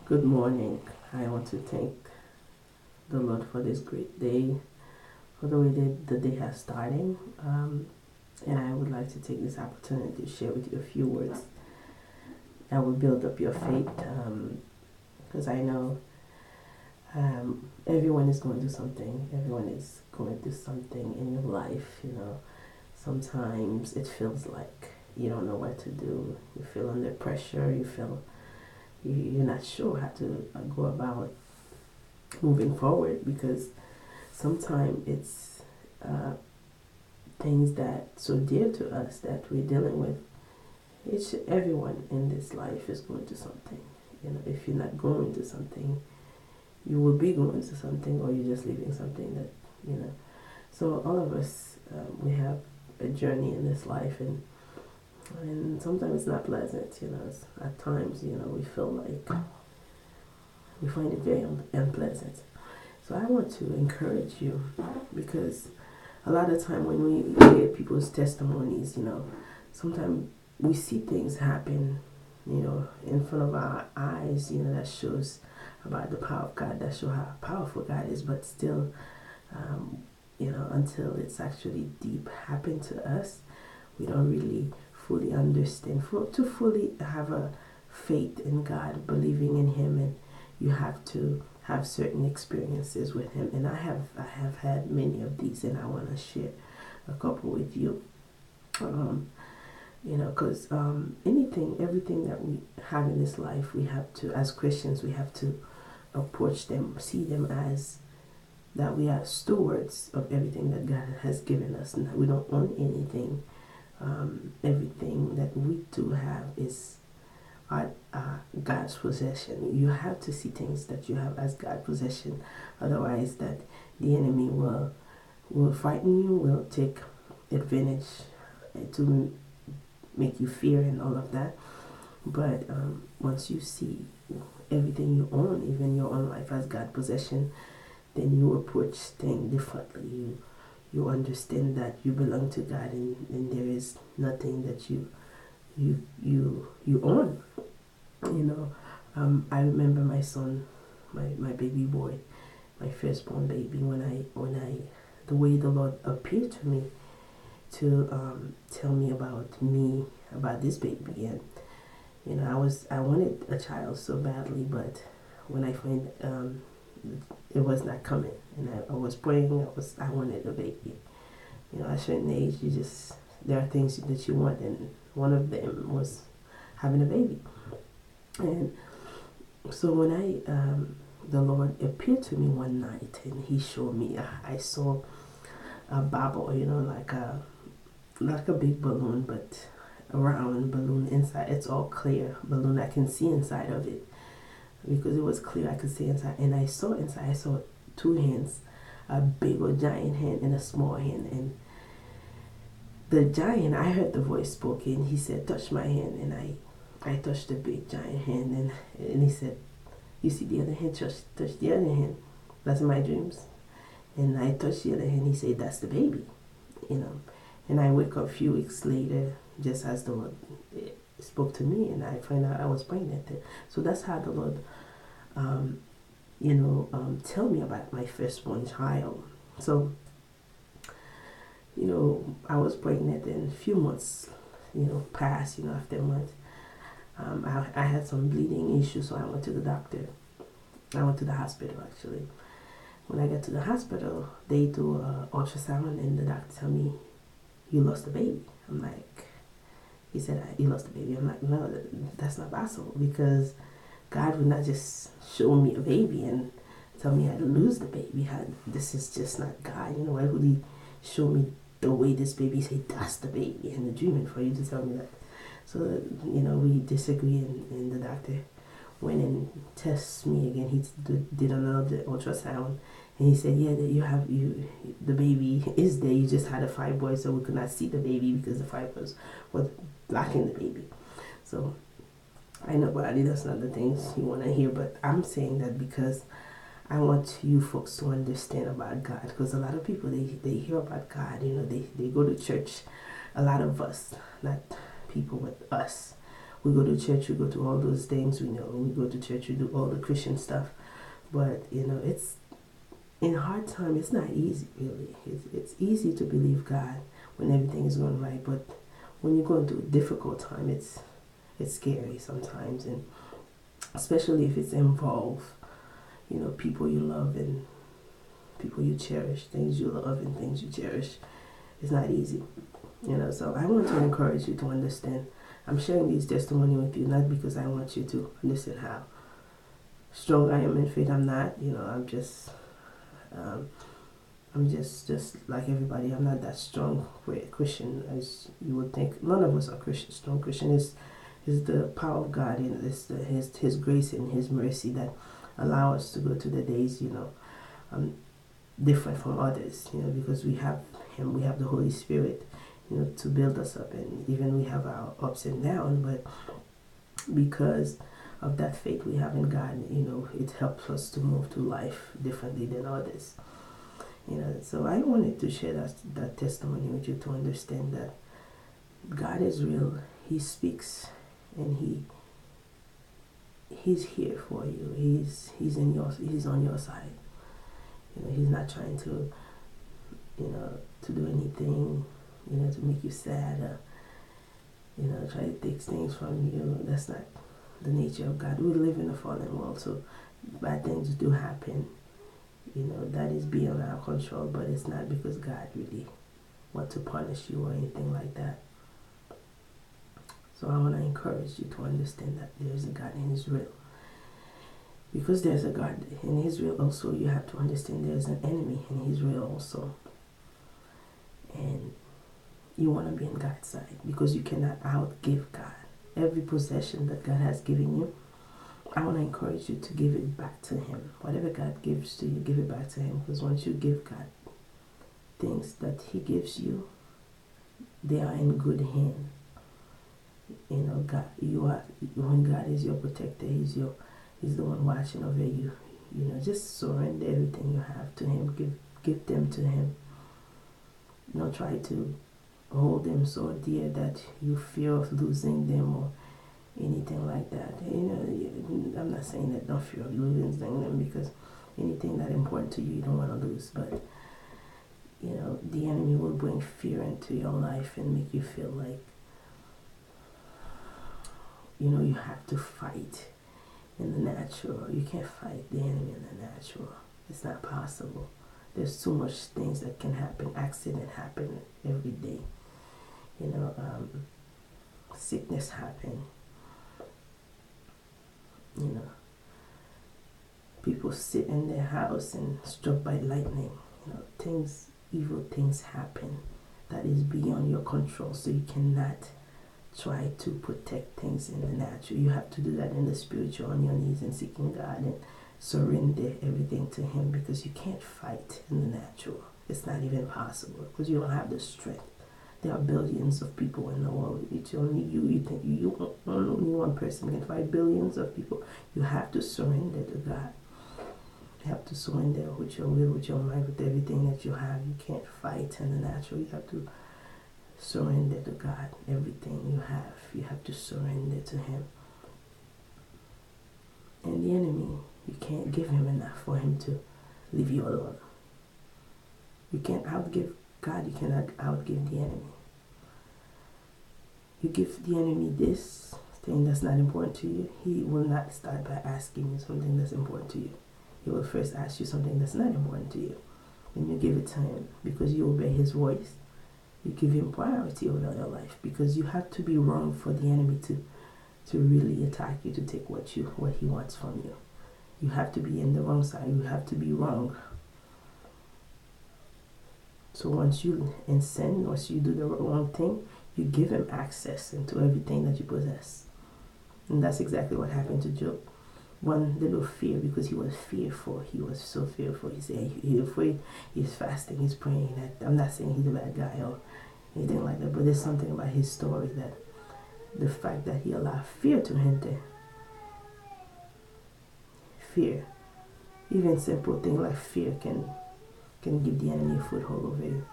Good morning. I want to thank the Lord for this great day, for the way that the day has started. And I would like to take this opportunity to share with you a few words that will build up your faith. Because I know everyone is going through something. Everyone is going through something in your life. Sometimes it feels like you don't know what to do. You feel under pressure. You feel you're not sure how to go about moving forward because sometimes it's things that so dear to us that we're dealing with. Everyone in this life is going to something. If you're not going to something, you will be going to something, or you're just leaving something that you know. So all of us, we have a journey in this life, and sometimes it's not pleasant. At times, we feel like we find it very unpleasant. So I want to encourage you because a lot of time when we hear people's testimonies, sometimes we see things happen, in front of our eyes, that shows about the power of God, that show how powerful God is, but still, until it's actually deep happened to us, we don't really fully understand. To fully have a faith in God, believing in Him, and you have to have certain experiences with Him. And I have had many of these, and I want to share a couple with you. Because everything that we have in this life, we have to, as Christians, we have to approach them, see them as that we are stewards of everything that God has given us, and that we don't own anything. Everything that we do have is God's possession. You have to see things that you have as God's possession, otherwise that the enemy will frighten you, will take advantage to make you fear and all of that. But once you see everything you own, even your own life as God's possession, then you approach things differently. You understand that you belong to God, and there is nothing that you own. I remember my son, my baby boy, my firstborn baby, when I the way the Lord appeared to me to tell me about this baby. And I wanted a child so badly, but when I find it was not coming, and I was praying, I wanted a baby. At a certain age, there are things that you want, and one of them was having a baby. And so when the Lord appeared to me one night, and He showed me, I saw a bubble, like a big balloon, but a round balloon inside. It's all clear balloon. I can see inside of it because it was clear. I could see inside, and I saw inside. I saw two hands, a big or giant hand and a small hand. And the giant, I heard the voice spoken. He said, "Touch my hand," and I touched the big giant hand, and He said, "You see the other hand? Touch the other hand." That's in my dreams. And I touched the other hand. He said, "That's the baby," you know. And I wake up a few weeks later, just as the Lord spoke to me, and I find out I was pregnant. So that's how the Lord, tell me about my firstborn child. So, I was pregnant, and a few months, passed, after a month. I had some bleeding issues, so I went to the doctor. I went to the hospital, actually. When I got to the hospital, they do an ultrasound, and the doctor tell me, "You lost the baby." I'm like, he said, "You lost the baby." I'm like, "No, that's not possible, because God would not just show me a baby and tell me I had to lose the baby. This is just not God. Why would He show me the way this baby, say that's the baby in the dream, and for you to tell me that?" So, we disagree, and the doctor went and tested me again. He did another ultrasound, and he said, "Yeah, that the baby is there. You just had a fibroid, so we could not see the baby because the fibroids was blocking the baby." So I know, buddy, that's not the things you want to hear, but I'm saying that because I want you folks to understand about God, because a lot of people, they hear about God, they go to church. A lot of us, not people, but us, We go to church, we go to all those things, we know. We go to church, we do all the Christian stuff. But, it's in hard time, it's not easy, really. It's easy to believe God when everything is going right. But when you go into a difficult time, it's scary sometimes. And especially if it's involved, people you love and people you cherish, things you love and things you cherish. It's not easy, so I want to encourage you to understand. I'm sharing these testimony with you not because I want you to understand how strong I am in faith. I'm not. I'm just like everybody. I'm not that strong Christian as you would think. None of us are Christian. Strong Christian is the power of God, and it's His grace and His mercy that allow us to go to the days, different from others, because we have Him, we have the Holy Spirit, to build us up, and even we have our ups and downs, but because of that faith we have in God, it helps us to move through life differently than others, so I wanted to share that testimony with you to understand that God is real. He speaks, and He's here for you. He's on your side. He's not trying to to do anything to make you sad, or try to take things from you. That's not the nature of God. We live in a fallen world, so bad things do happen. That is beyond our control, but it's not because God really wants to punish you or anything like that. So I want to encourage you to understand that there's a God in Israel. Because there's a God in Israel also, you have to understand there's an enemy in Israel also. And you want to be on God's side, because you cannot outgive God. Every possession that God has given you, I want to encourage you to give it back to Him. Whatever God gives to you, give it back to Him. Because once you give God things that He gives you, they are in good hands. God, when God is your protector, He's the one watching over you. Just surrender everything you have to Him. Give them to Him. Don't try to hold them so dear that you fear of losing them or anything like that. I'm not saying that don't fear of losing them, because anything that important to you don't want to lose. But the enemy will bring fear into your life and make you feel like you have to fight in the natural. You can't fight the enemy in the natural. It's not possible. There's too much things that can happen. Accident happen every day. Sickness happen. People sit in their house and struck by lightning. Evil things happen that is beyond your control. So you cannot try to protect things in the natural. You have to do that in the spiritual, on your knees and seeking God and surrender everything to Him, because you can't fight in the natural. It's not even possible, because you don't have the strength. There are billions of people in the world. It's only you think only one person can fight billions of people. You have to surrender to God. You have to surrender with your will, with your mind, with everything that you have. You can't fight in the natural. You have to surrender to God. Everything you have, you have to surrender to Him. And the enemy, you can't give him enough for him to leave you alone. You can't outgive God. You cannot outgive the enemy. You give the enemy this thing that's not important to you, he will not start by asking you something that's important to you. He will first ask you something that's not important to you. Then you give it to him, because you obey his voice. You give him priority over your life, because you have to be wrong for the enemy to really attack you, to take what he wants from you. You have to be in the wrong side. You have to be wrong. So once you in sin, once you do the wrong thing, you give him access into everything that you possess. And that's exactly what happened to Job. One little fear, because he was fearful. He was so fearful. He's afraid. He's fasting. He's praying. I'm not saying he's a bad guy or anything like that, but there's something about his story, that the fact that he allowed fear to enter. Fear. Even simple thing like fear can give the enemy a foothold over you.